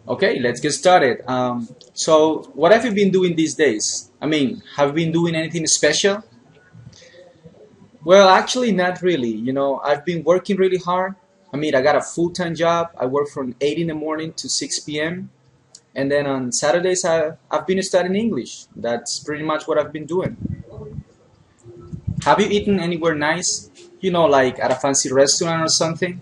Okay, let's get started. So, what have you been doing these days? Have you been doing anything special? Well, actually, not really. I've been working really hard. I got a full-time job. I work from 8 in the morning to 6 p.m. And then on Saturdays, I've been studying English. That's pretty much what I've been doing. Have you eaten anywhere nice? Like at a fancy restaurant or something?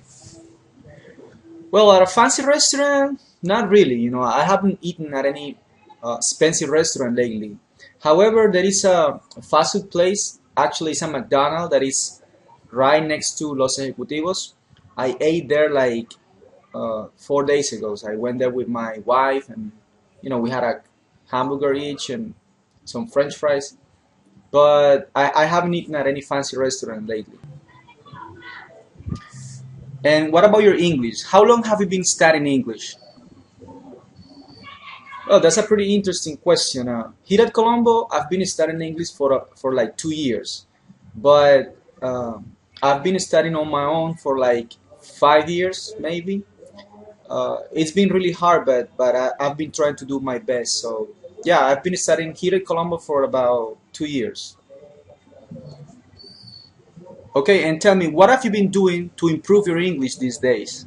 Well, at a fancy restaurant, not really. I haven't eaten at any expensive restaurant lately. However, there is a fast food place. Actually, it's a McDonald's that is right next to Los Ejecutivos. I ate there like 4 days ago. So I went there with my wife, and we had a hamburger each and some French fries. But I haven't eaten at any fancy restaurant lately. And what about your English? How long have you been studying English? Oh, that's a pretty interesting question. Here at Colombo, I've been studying English for like 2 years, but I've been studying on my own for like 5 years, maybe. It's been really hard, but I've been trying to do my best. So yeah, I've been studying here at Colombo for about 2 years. Okay, and tell me, what have you been doing to improve your English these days?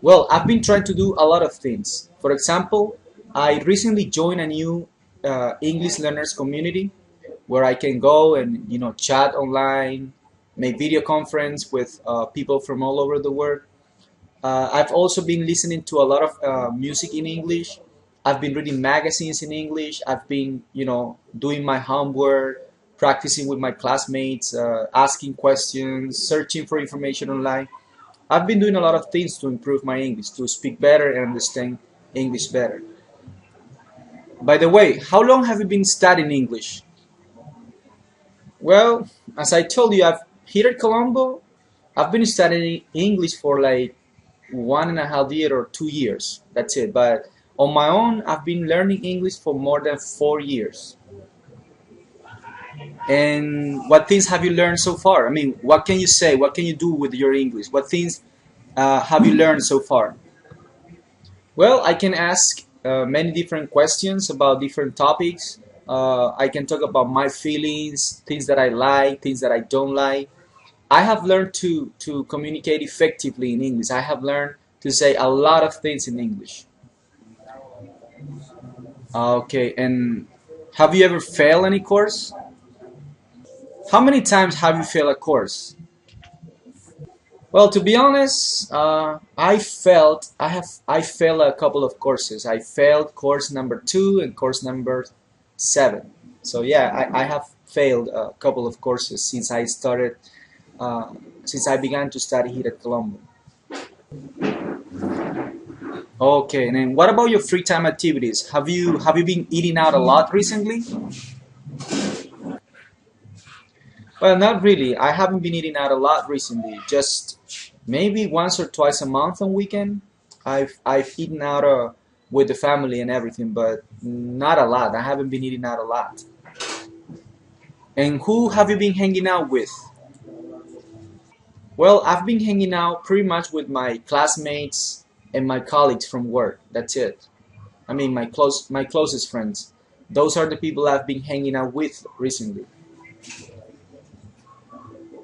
Well, I've been trying to do a lot of things. For example, I recently joined a new English learners community where I can go and chat online, make video conference with people from all over the world. I've also been listening to a lot of music in English. I've been reading magazines in English. I've been doing my homework, practicing with my classmates, asking questions, searching for information online. I've been doing a lot of things to improve my English, to speak better and understand English better. By the way, how long have you been studying English? Well, as I told you, here at Colombo, I've been studying English for like 1.5 year or 2 years. That's it. But on my own, I've been learning English for more than 4 years. And what things have you learned so far? What can you say? What can you do with your English? What things have you learned so far? Well, I can ask many different questions about different topics. I can talk about my feelings, things that I like, things that I don't like. I have learned to communicate effectively in English. I have learned to say a lot of things in English. Okay, and have you ever failed any course? How many times have you failed a course? Well, to be honest, I failed a couple of courses. I failed course number 2 and course number 7. So yeah, I have failed a couple of courses uh, since I began to study here at Colombo. Okay, and then what about your free time activities? Have you been eating out a lot recently? Well, not really. I haven't been eating out a lot recently. Just maybe once or twice a month on weekend. I've eaten out with the family and everything, but not a lot. I haven't been eating out a lot. And who have you been hanging out with? Well, I've been hanging out pretty much with my classmates and my colleagues from work. That's it. My closest friends. Those are the people I've been hanging out with recently.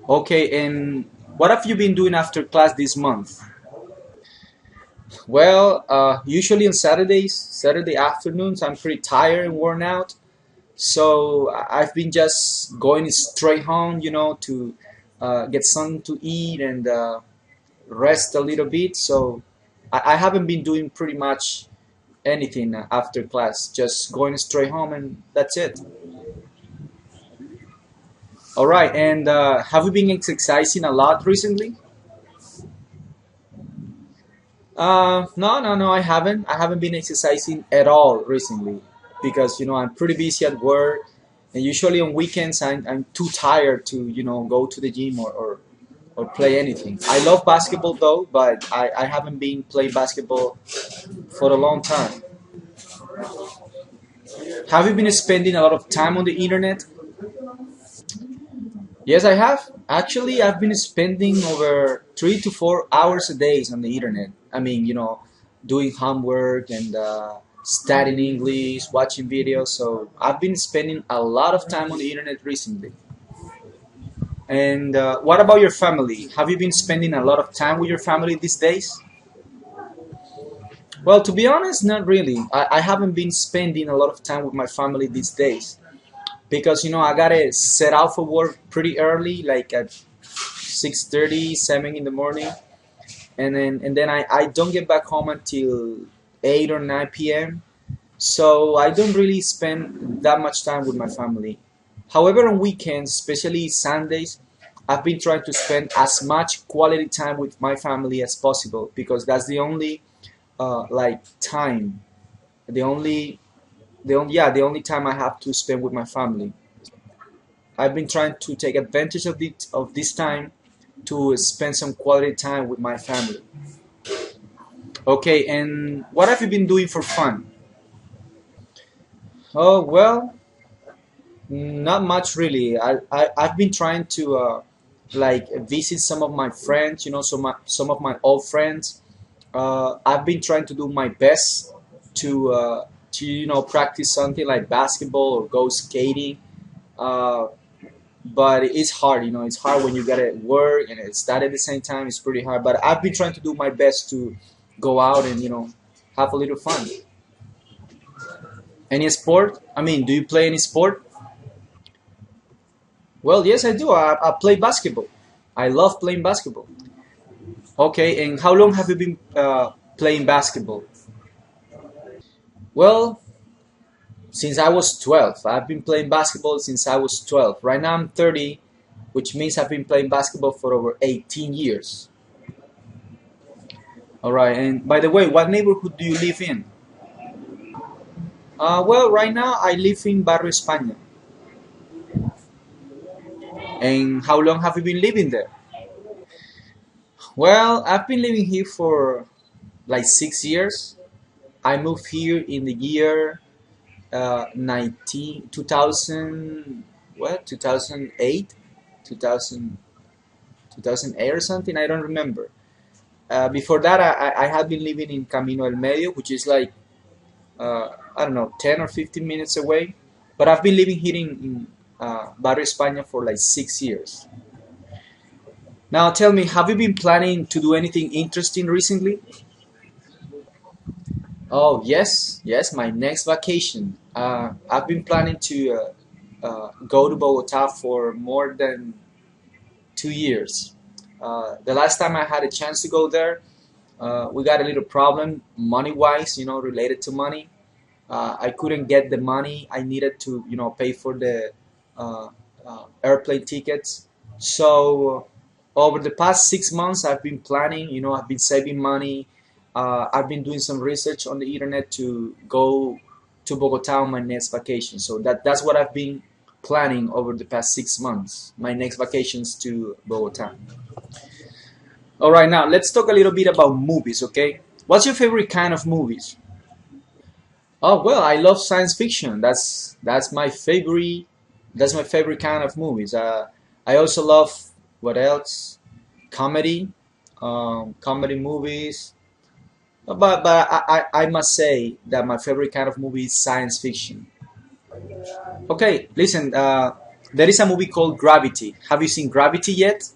Okay, and what have you been doing after class this month? Well, usually on Saturday afternoons, I'm pretty tired and worn out. So I've been just going straight home, to get something to eat and rest a little bit. So I haven't been doing pretty much anything after class, just going straight home and that's it. All right, and have you been exercising a lot recently? No, no, no, I haven't. I haven't been exercising at all recently because I'm pretty busy at work, and usually on weekends I'm too tired to go to the gym or play anything. I love basketball though, but I haven't been playing basketball for a long time. Have you been spending a lot of time on the internet? Yes, I have. Actually, I've been spending over 3 to 4 hours a day on the internet. I mean, doing homework and studying English, watching videos. So I've been spending a lot of time on the internet recently. And what about your family? Have you been spending a lot of time with your family these days? Well, to be honest, not really. I haven't been spending a lot of time with my family these days because I gotta set out for work pretty early, like at 6:30, 7 in the morning, and then I don't get back home until 8 or 9 p.m. So I don't really spend that much time with my family. However, on weekends, especially Sundays, I've been trying to spend as much quality time with my family as possible because that's the only like time, the only time I have to spend with my family. I've been trying to take advantage of this time to spend some quality time with my family. Okay, and what have you been doing for fun? Oh well, not much really. I've been trying to like visit some of my friends, some of my old friends. I've been trying to do my best to practice something like basketball or go skating. Uh, but it's hard, it's hard when you gotta work and study at the same time. It's pretty hard. But I've been trying to do my best to go out and have a little fun. Any sport? I mean, do you play any sport? Well, yes, I do. I play basketball. I love playing basketball. Okay, and how long have you been playing basketball? Well, since I was 12. I've been playing basketball since I was 12. Right now I'm 30, which means I've been playing basketball for over 18 years. All right, and by the way, what neighborhood do you live in? Well, right now I live in Barrio España. And how long have you been living there? Well, I've been living here for like 6 years. I moved here in the year 2000, what, 2008? 2000, 2008 or something, I don't remember. Before that, I had been living in Camino del Medio, which is like, I don't know, 10 or 15 minutes away. But I've been living here in Barrio España for like 6 years. Now tell me, have you been planning to do anything interesting recently? Oh, yes, yes, my next vacation. I've been planning to go to Bogota for more than 2 years. The last time I had a chance to go there, we got a little problem money wise, related to money. I couldn't get the money I needed to, pay for the uh, airplane tickets. So over the past 6 months, I've been planning. I've been saving money. I've been doing some research on the internet to go to Bogota on my next vacation. So that's what I've been planning over the past 6 months. My next vacations to Bogota. All right, now let's talk a little bit about movies. Okay, what's your favorite kind of movies? Oh well, I love science fiction. That's my favorite. That's my favorite kind of movies. I also love what else? Comedy, comedy movies. But I must say that my favorite kind of movie is science fiction. Okay, listen. There is a movie called Gravity. Have you seen Gravity yet?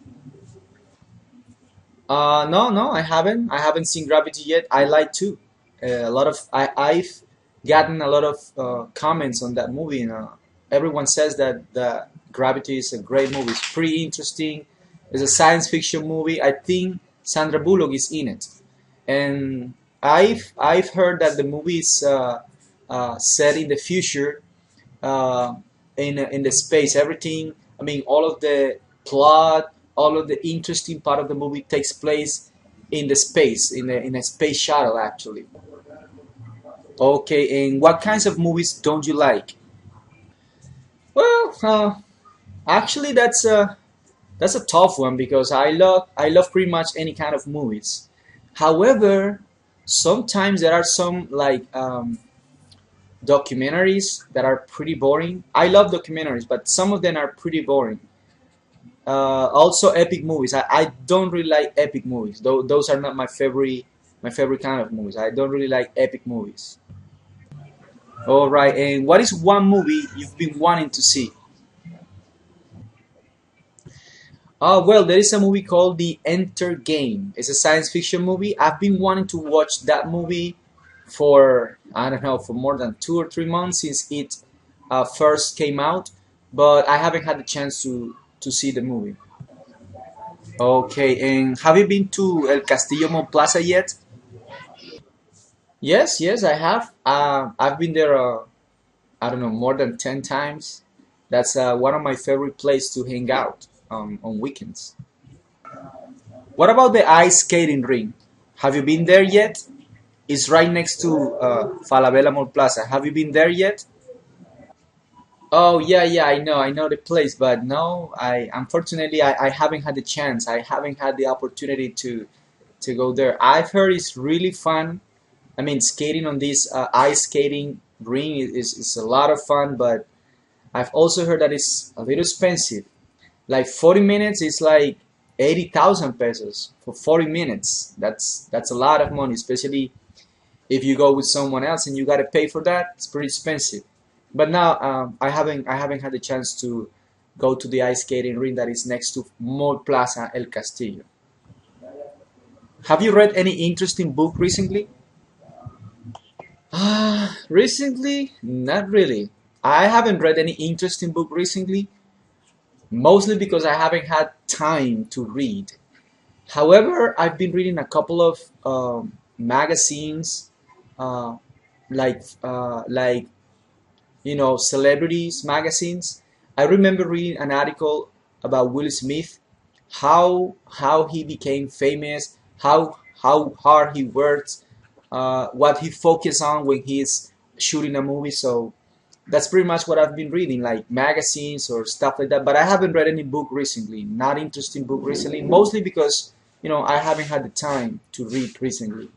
No, no, I haven't. I haven't seen Gravity yet. I like to. A lot of I've gotten a lot of comments on that movie. And, everyone says that Gravity is a great movie. It's pretty interesting. It's a science fiction movie. I think Sandra Bullock is in it, and I've heard that the movie is set in the future, uh, in the space. Everything. I mean, all of the plot, all of the interesting part of the movie takes place in the space, in a space shuttle, actually. Okay, and what kinds of movies don't you like? Well, actually, that's a tough one because I love pretty much any kind of movies. However, sometimes there are some like documentaries that are pretty boring. I love documentaries, but some of them are pretty boring. Also epic movies. I don't really like epic movies. Those are not my favorite kind of movies. I don't really like epic movies. All right, and what is one movie you've been wanting to see? Well, there is a movie called The Enter Game. It's a science fiction movie. I've been wanting to watch that movie for, I don't know, for more than 2 or 3 months since it first came out, but I haven't had the chance to see the movie. Okay, and have you been to El Castillo Mon Plaza yet? Yes, yes, I have. I've been there, I don't know, more than 10 times. That's one of my favorite places to hang out on weekends. What about the ice skating ring? Have you been there yet? It's right next to Falabella Mall Plaza. Have you been there yet? Oh yeah, yeah, I know the place, but no, I unfortunately I haven't had the chance. I haven't had the opportunity to go there. I've heard it's really fun. I mean, skating on this ice skating ring is a lot of fun, but I've also heard that it's a little expensive. Like 40 minutes is like 80,000 pesos for 40 minutes. That's a lot of money, especially if you go with someone else and you gotta pay for that. It's pretty expensive. But now I haven't had the chance to go to the ice skating ring that is next to Mall Plaza El Castillo. Have you read any interesting book recently? Recently, not really. I haven't read any interesting book recently, mostly because I haven't had time to read. However, I've been reading a couple of magazines, uh, like celebrities magazines. I remember reading an article about Will Smith, how he became famous, how hard he works, what he focuses on when he's shooting a movie. So that's pretty much what I've been reading, like magazines or stuff like that. But I haven't read any book recently, not interesting book recently, mostly because I haven't had the time to read recently.